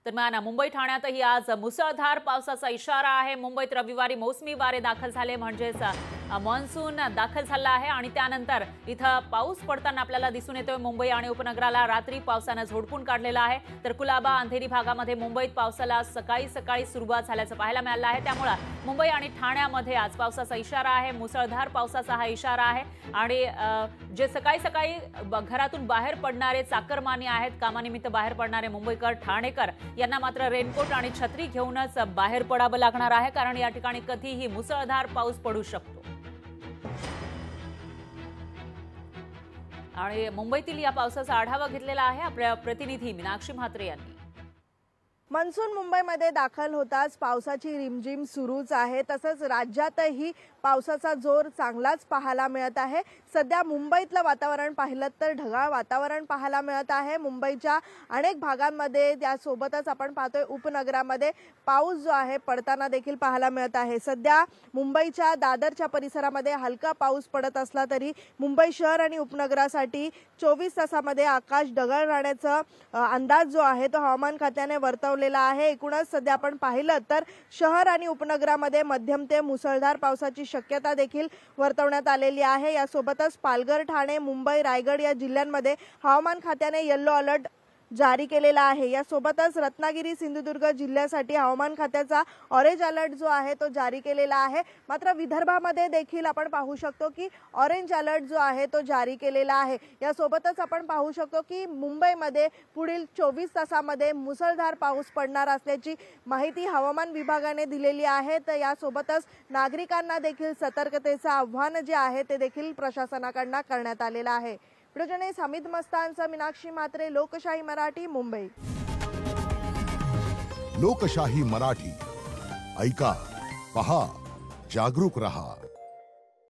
दरम्यान मुंबई ठाण्यातही आज मुसळधार पावसाचा इशारा आहे। मुंबईत रविवारी मोसमी वारे दाखल झाले, म्हणजेच मॉन्सून दाखल झाला आहे आणि त्यानंतर इथं पाऊस पडताना आपल्याला दिसून येतोय। मुंबई आणि उपनगराला रात्री पावसाने झोडपून काढलेला आहे, तर कुलाबा अंधेरी भागामध्ये मुंबईत पावसाला सकाळी सुरुवात झाल्याचं पाहायला मिळालं आहे। त्यामुळे मुंबई आणि ठाण्यामध्ये आज पावसाचा इशारा आहे, मुसळधार पावसाचा हा इशारा आहे। आणि जे सकाळी घरातून बाहेर पडणारे चाकरमानी आहेत, कामानिमित्त बाहेर पडणारे मुंबईकर, ठाणेकर यांना मात्र रेनकोट आणि छत्री घेऊनच बाहेर पडावं लागणार आहे, कारण या ठिकाणी कधीही मुसळधार पाऊस पडू शकतो। आणि मुंबईतील या पावसाचा आढावा घेतलेला आहे आपल्या प्रतिनिधी मीनाक्षी म्हात्रे यांनी। मान्सून मुंबईमध्ये दाखल होताच पावसाची रिमझिम सुरूच आहे। तसंच राज्यातही पावसाचा जोर चांगलाच पाहायला मिळत आहे। सध्या मुंबईतलं वातावरण पाहिलं तर ढगाळ वातावरण पाहायला मिळत आहे। मुंबईच्या अनेक भागांमध्ये, त्यासोबतच आपण पाहतोय उपनगरामध्ये पाऊस जो आहे पडताना देखील पाहायला मिळत आहे। सध्या मुंबईच्या दादरच्या परिसरामध्ये हलका पाऊस पडत असला तरी मुंबई शहर आणि उपनगरासाठी 24 तासामध्ये आकाश ढगाळ राहण्याचा अंदाज जो आहे तो हवामान खात्याने वर्तवलेला आहे। एकूणच सध्या आपण पाहिलं तर शहर आणि उपनगरामध्ये मध्यम ते मुसळधार पावसाची शक्यता देखील वर्तवण्यात आलेली आहे। यासोबतच पालघर, ठाणे, मुंबई, रायगड या जिल्ह्यांमध्ये हवामान खात्याने येलो अलर्ट जारी केलेला आहे। यासोबतच रत्नागिरी, सिंधुदुर्ग जिल्ह्यासाठी हवामान खात्याचा ऑरेंज अलर्ट जो आहे तो जारी केलेला आहे। मात्र विदर्भामध्ये देखील आपण पाहू शकतो की ऑरेंज अलर्ट जो आहे तो जारी केलेला आहे। यासोबतच आपण पाहू शकतो की मुंबईमध्ये पुढील 24 तासामध्ये मुसळधार पाऊस पडणार असल्याची माहिती हवामान विभागाने दिलेली आहे। तर यासोबतच नागरिकांना देखील सतर्कतेचं आव्हान जे आहे ते देखील प्रशासनाकडून करण्यात आलेलं आहे। व्हिडिओ हमीद मस्तानचा, मीनाक्षी म्हात्रे, लोकशाही मराठी, मुंबई। लोकशाही मराठी ऐका, पहा, जागरूक रहा।